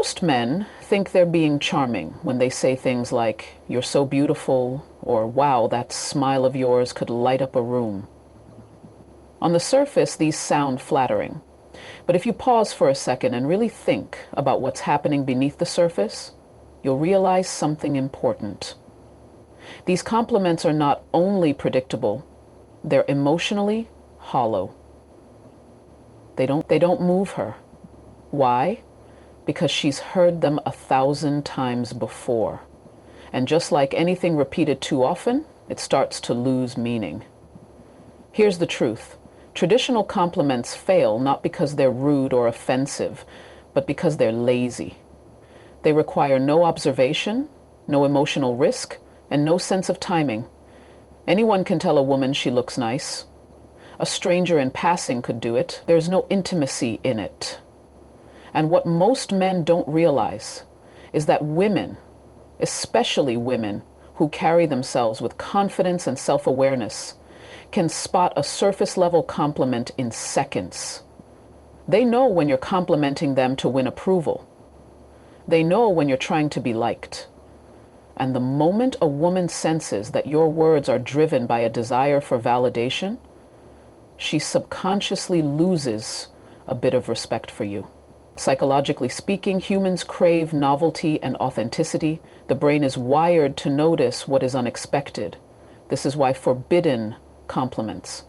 Most men think they're being charming when they say things like, "You're so beautiful," or "Wow, that smile of yours could light up a room." On the surface, these sound flattering. But if you pause for a second and really think about what's happening beneath the surface, you'll realize something important. These compliments are not only predictable, they're emotionally hollow. They don't move her. Why? Because she's heard them 1,000 times before. And just like anything repeated too often, it starts to lose meaning. Here's the truth. Traditional compliments fail not because they're rude or offensive, but because they're lazy. They require no observation, no emotional risk, and no sense of timing. Anyone can tell a woman she looks nice. A stranger in passing could do it. There's no intimacy in it. And what most men don't realize is that women, especially women who carry themselves with confidence and self-awareness, can spot a surface-level compliment in seconds. They know when you're complimenting them to win approval. They know when you're trying to be liked. And the moment a woman senses that your words are driven by a desire for validation, she subconsciously loses a bit of respect for you. Psychologically speaking, humans crave novelty and authenticity. The brain is wired to notice what is unexpected. This is why forbidden compliments,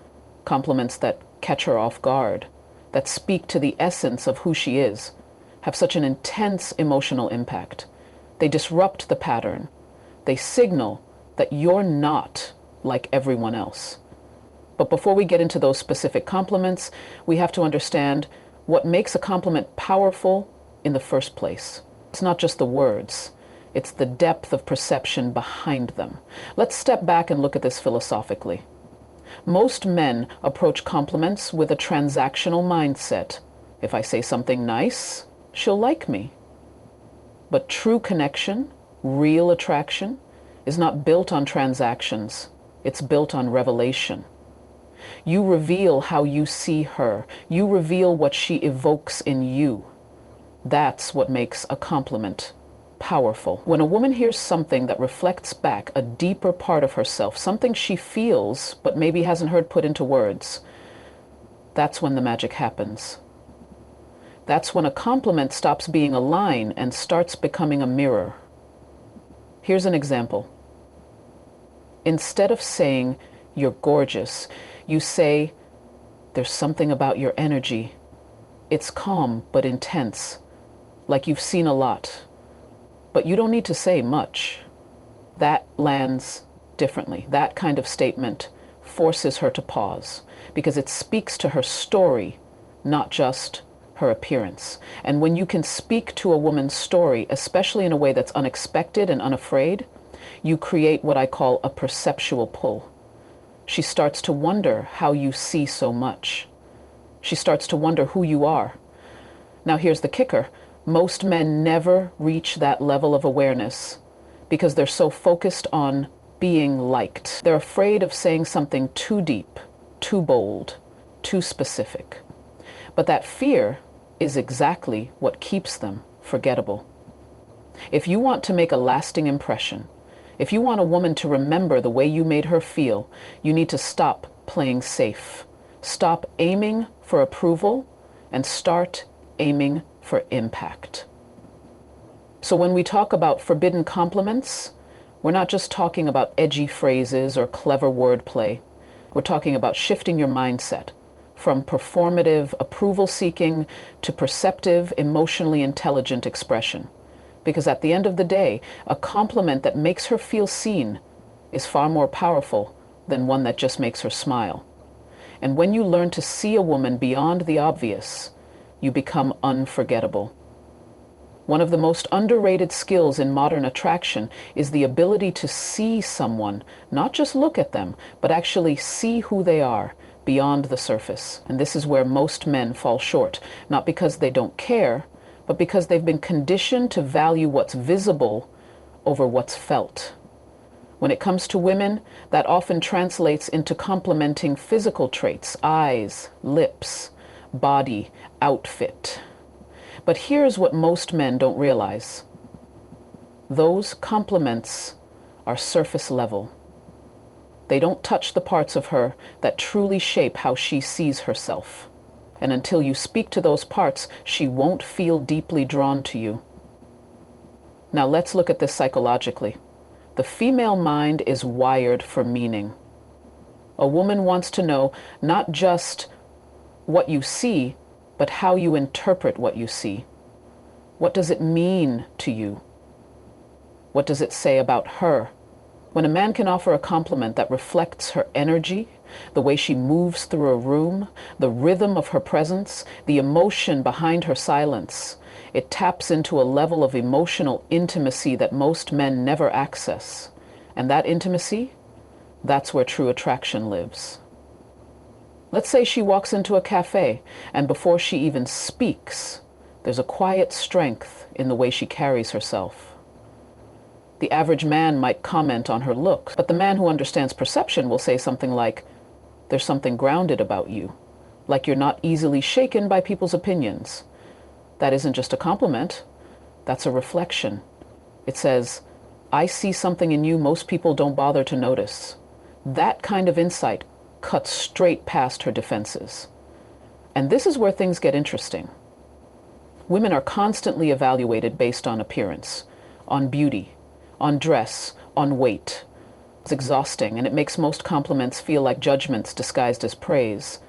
compliments that catch her off guard, that speak to the essence of who she is, have such an intense emotional impact. They disrupt the pattern. They signal that you're not like everyone else. But before we get into those specific compliments, we have to understand what makes a compliment powerful in the first place. It's not just the words. It's the depth of perception behind them. Let's step back and look at this philosophically. Most men approach compliments with a transactional mindset. If I say something nice, she'll like me. But true connection, real attraction, is not built on transactions. It's built on revelation. You reveal how you see her. You reveal what she evokes in you. That's what makes a compliment powerful. When a woman hears something that reflects back a deeper part of herself, something she feels but maybe hasn't heard put into words, that's when the magic happens. That's when a compliment stops being a line and starts becoming a mirror. Here's an example. Instead of saying, "You're gorgeous," you say, "There's something about your energy. It's calm but intense, like you've seen a lot." But you don't need to say much. That lands differently. That kind of statement forces her to pause because it speaks to her story, not just her appearance. And when you can speak to a woman's story, especially in a way that's unexpected and unafraid, you create what I call a perceptual pull. She starts to wonder how you see so much. She starts to wonder who you are. Now here's the kicker. Most men never reach that level of awareness because they're so focused on being liked. They're afraid of saying something too deep, too bold, too specific. But that fear is exactly what keeps them forgettable. If you want to make a lasting impression, if you want a woman to remember the way you made her feel, you need to stop playing safe. Stop aiming for approval and start aiming for impact. So when we talk about forbidden compliments, we're not just talking about edgy phrases or clever wordplay. We're talking about shifting your mindset from performative approval seeking to perceptive, emotionally intelligent expression. Because at the end of the day, a compliment that makes her feel seen is far more powerful than one that just makes her smile. And when you learn to see a woman beyond the obvious, you become unforgettable. One of the most underrated skills in modern attraction is the ability to see someone, not just look at them, but actually see who they are beyond the surface. And this is where most men fall short, not because they don't care, but because they've been conditioned to value what's visible over what's felt. When it comes to women, that often translates into complimenting physical traits, eyes, lips, body, outfit. But here's what most men don't realize. Those compliments are surface level. They don't touch the parts of her that truly shape how she sees herself. And until you speak to those parts, she won't feel deeply drawn to you. Now let's look at this psychologically. The female mind is wired for meaning. A woman wants to know not just what you see, but how you interpret what you see. What does it mean to you? What does it say about her? When a man can offer a compliment that reflects her energy, the way she moves through a room, the rhythm of her presence, the emotion behind her silence, it taps into a level of emotional intimacy that most men never access. And that intimacy, that's where true attraction lives. Let's say she walks into a cafe, and before she even speaks, there's a quiet strength in the way she carries herself. The average man might comment on her looks, but the man who understands perception will say something like, "There's something grounded about you, like you're not easily shaken by people's opinions." That isn't just a compliment, that's a reflection. It says, "I see something in you most people don't bother to notice." That kind of insight cuts straight past her defenses. And this is where things get interesting. Women are constantly evaluated based on appearance, on beauty, on dress, on weight. It's exhausting, and it makes most compliments feel like judgments disguised as praise.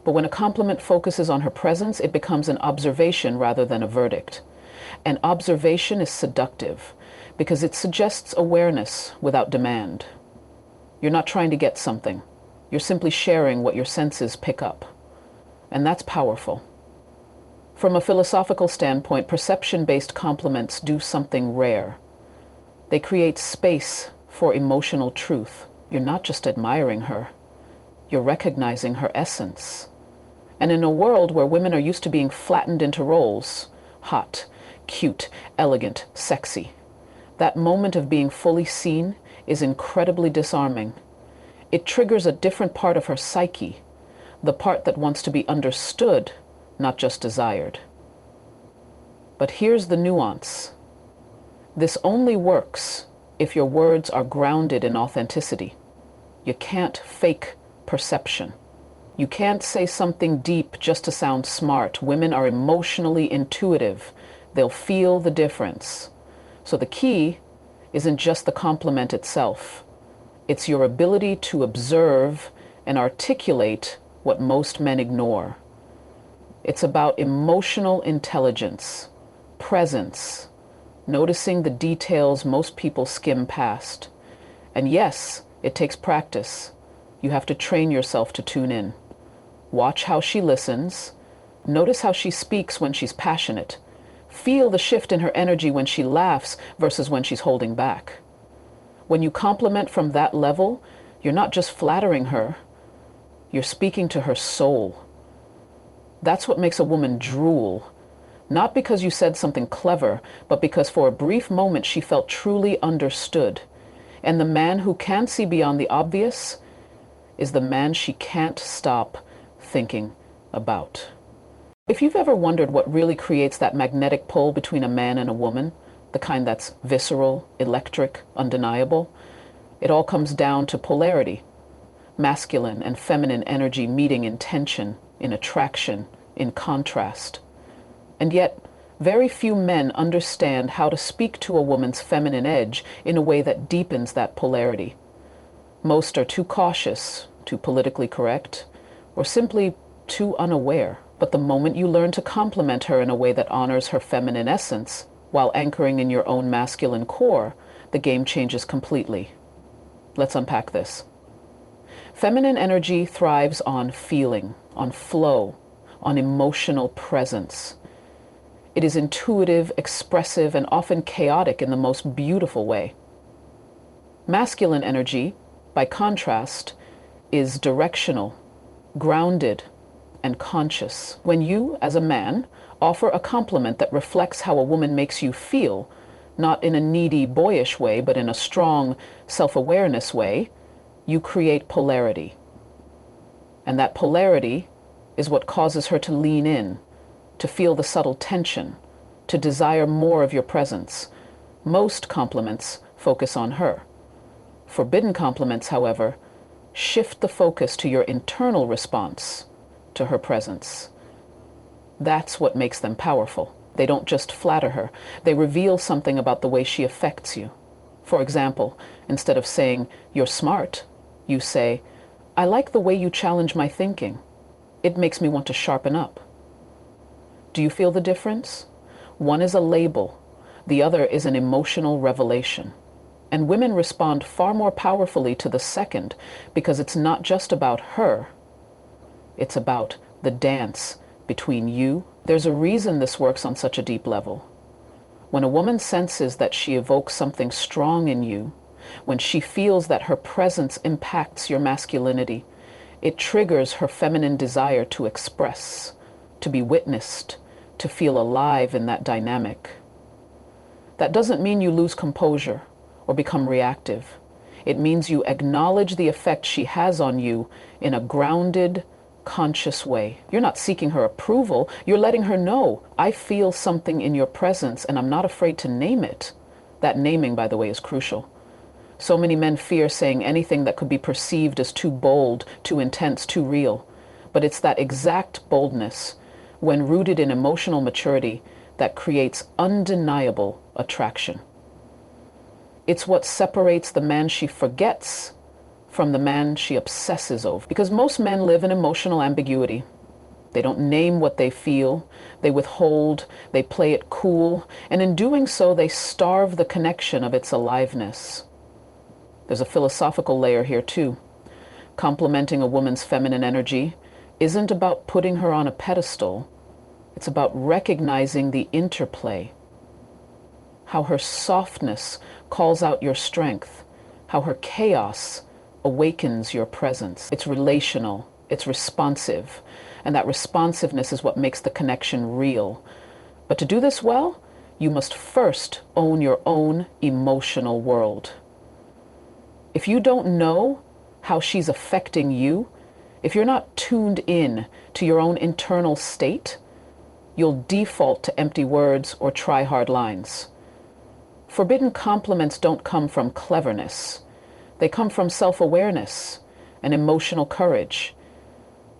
But when a compliment focuses on her presence, it becomes an observation rather than a verdict. And observation is seductive because it suggests awareness without demand. You're not trying to get something. You're simply sharing what your senses pick up. And that's powerful. From a philosophical standpoint, perception-based compliments do something rare. They create space for emotional truth. You're not just admiring her, you're recognizing her essence. And in a world where women are used to being flattened into roles, hot, cute, elegant, sexy, that moment of being fully seen is incredibly disarming. It triggers a different part of her psyche, the part that wants to be understood, not just desired. But here's the nuance. This only works if your words are grounded in authenticity. You can't fake perception. You can't say something deep just to sound smart. Women are emotionally intuitive. They'll feel the difference. So the key isn't just the compliment itself. It's your ability to observe and articulate what most men ignore. It's about emotional intelligence, presence, noticing the details most people skim past. And yes, it takes practice. You have to train yourself to tune in. Watch how she listens. Notice how she speaks when she's passionate. Feel the shift in her energy when she laughs versus when she's holding back. When you compliment from that level, you're not just flattering her, you're speaking to her soul. That's what makes a woman drool. Not because you said something clever, but because for a brief moment she felt truly understood. And the man who can see beyond the obvious is the man she can't stop thinking about. If you've ever wondered what really creates that magnetic pull between a man and a woman, the kind that's visceral, electric, undeniable, it all comes down to polarity. Masculine and feminine energy meeting in tension, in attraction, in contrast. And yet, very few men understand how to speak to a woman's feminine edge in a way that deepens that polarity. Most are too cautious, too politically correct, or simply too unaware. But the moment you learn to compliment her in a way that honors her feminine essence, while anchoring in your own masculine core, the game changes completely. Let's unpack this. Feminine energy thrives on feeling, on flow, on emotional presence. It is intuitive, expressive, and often chaotic in the most beautiful way. Masculine energy, by contrast, is directional, grounded, and conscious. When you, as a man, offer a compliment that reflects how a woman makes you feel, not in a needy, boyish way, but in a strong, self-awareness way, you create polarity. And that polarity is what causes her to lean in, to feel the subtle tension, to desire more of your presence. Most compliments focus on her. Forbidden compliments, however, shift the focus to your internal response to her presence. That's what makes them powerful. They don't just flatter her, they reveal something about the way she affects you. For example, instead of saying, "You're smart," you say, "I like the way you challenge my thinking. It makes me want to sharpen up." Do you feel the difference? One is a label, the other is an emotional revelation. And women respond far more powerfully to the second because it's not just about her, it's about the dance between you. There's a reason this works on such a deep level. When a woman senses that she evokes something strong in you, when she feels that her presence impacts your masculinity, it triggers her feminine desire to express, to be witnessed, to feel alive in that dynamic. That doesn't mean you lose composure or become reactive. It means you acknowledge the effect she has on you in a grounded, conscious way. You're not seeking her approval. You're letting her know, "I feel something in your presence and I'm not afraid to name it." That naming, by the way, is crucial. So many men fear saying anything that could be perceived as too bold, too intense, too real. But it's that exact boldness, when rooted in emotional maturity, that creates undeniable attraction. It's what separates the man she forgets from the man she obsesses over. Because most men live in emotional ambiguity. They don't name what they feel, they withhold, they play it cool, and in doing so, they starve the connection of its aliveness. There's a philosophical layer here too. Complimenting a woman's feminine energy isn't about putting her on a pedestal. It's about recognizing the interplay. How her softness calls out your strength, how her chaos awakens your presence. It's relational, it's responsive, and that responsiveness is what makes the connection real. But to do this well, you must first own your own emotional world. If you don't know how she's affecting you, if you're not tuned in to your own internal state, you'll default to empty words or try hard lines. Forbidden compliments don't come from cleverness. They come from self-awareness and emotional courage.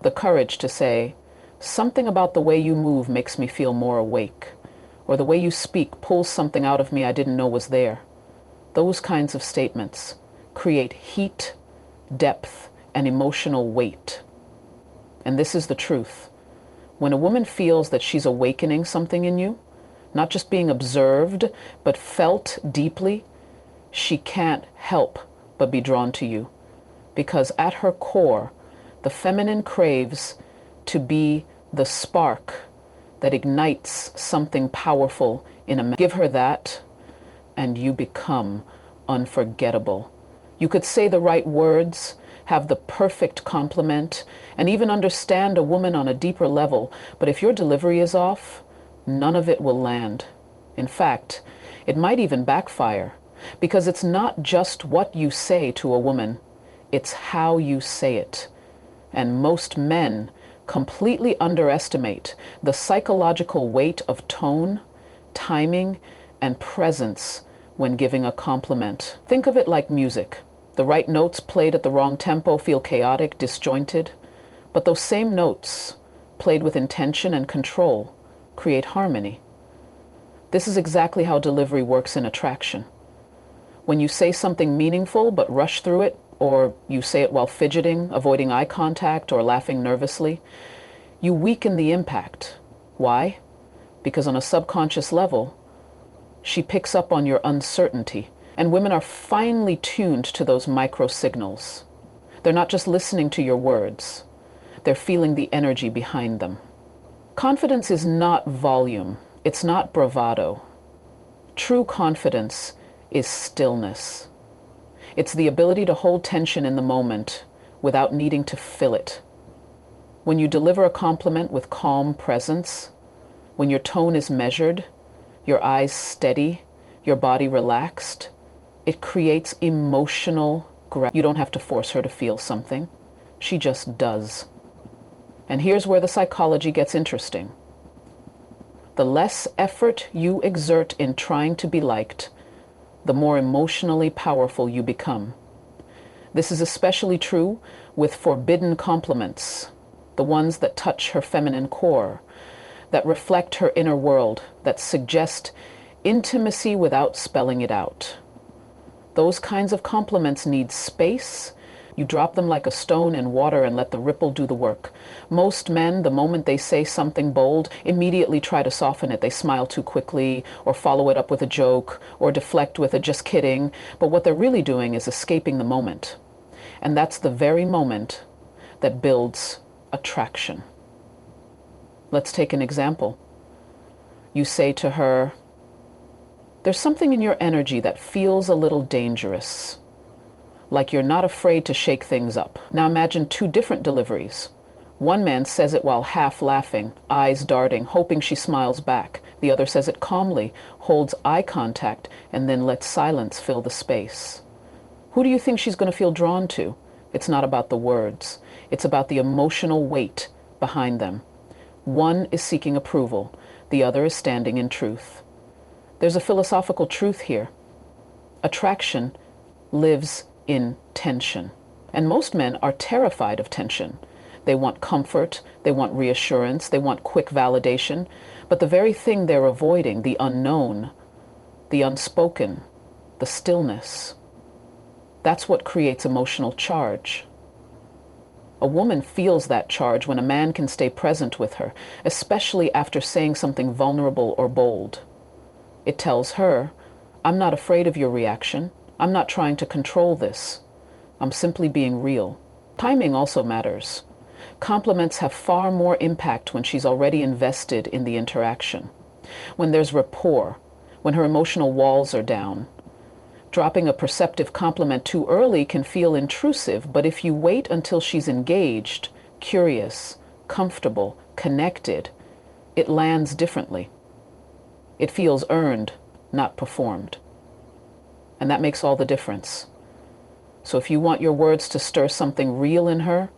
The courage to say, "Something about the way you move makes me feel more awake," or "The way you speak pulls something out of me I didn't know was there." Those kinds of statements create heat, depth, and emotional weight. And this is the truth. When a woman feels that she's awakening something in you, not just being observed, but felt deeply, she can't help but be drawn to you. Because at her core, the feminine craves to be the spark that ignites something powerful in a man. Give her that, and you become unforgettable. You could say the right words, have the perfect compliment, and even understand a woman on a deeper level, but if your delivery is off, none of it will land. In fact, it might even backfire, because it's not just what you say to a woman, it's how you say it. And most men completely underestimate the psychological weight of tone, timing, and presence when giving a compliment. Think of it like music. The right notes played at the wrong tempo feel chaotic, disjointed, but those same notes, played with intention and control, create harmony. This is exactly how delivery works in attraction. When you say something meaningful but rush through it, or you say it while fidgeting, avoiding eye contact, or laughing nervously, you weaken the impact. Why? Because on a subconscious level, she picks up on your uncertainty, and women are finely tuned to those micro signals. They're not just listening to your words, they're feeling the energy behind them. Confidence is not volume, it's not bravado. True confidence is stillness. It's the ability to hold tension in the moment without needing to fill it. When you deliver a compliment with calm presence, when your tone is measured, your eyes steady, your body relaxed, it creates emotional gravity. You don't have to force her to feel something. She just does. And here's where the psychology gets interesting. The less effort you exert in trying to be liked, the more emotionally powerful you become. This is especially true with forbidden compliments, the ones that touch her feminine core, that reflect her inner world, that suggest intimacy without spelling it out. Those kinds of compliments need space. You drop them like a stone in water and let the ripple do the work. Most men, the moment they say something bold, immediately try to soften it. They smile too quickly, or follow it up with a joke, or deflect with a just kidding. But what they're really doing is escaping the moment. And that's the very moment that builds attraction. Let's take an example. You say to her, "There's something in your energy that feels a little dangerous, like you're not afraid to shake things up." Now imagine two different deliveries. One man says it while half laughing, eyes darting, hoping she smiles back. The other says it calmly, holds eye contact, and then lets silence fill the space. Who do you think she's going to feel drawn to? It's not about the words. It's about the emotional weight behind them. One is seeking approval. The other is standing in truth. There's a philosophical truth here. Attraction lives in tension. And most men are terrified of tension. They want comfort, they want reassurance, they want quick validation. But the very thing they're avoiding, the unknown, the unspoken, the stillness, that's what creates emotional charge. A woman feels that charge when a man can stay present with her, especially after saying something vulnerable or bold. It tells her, "I'm not afraid of your reaction. I'm not trying to control this. I'm simply being real." Timing also matters. Compliments have far more impact when she's already invested in the interaction. When there's rapport, when her emotional walls are down. Dropping a perceptive compliment too early can feel intrusive, but if you wait until she's engaged, curious, comfortable, connected, it lands differently. It feels earned, not performed. And that makes all the difference. So if you want your words to stir something real in her,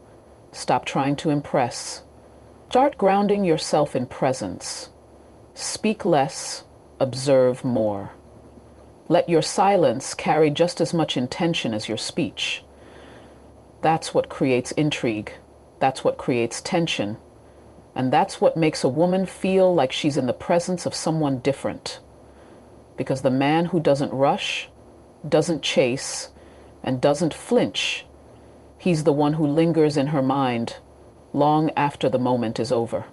stop trying to impress. Start grounding yourself in presence. Speak less, observe more. Let your silence carry just as much intention as your speech. That's what creates intrigue. That's what creates tension. And that's what makes a woman feel like she's in the presence of someone different. Because the man who doesn't rush, doesn't chase, and doesn't flinch, he's the one who lingers in her mind long after the moment is over.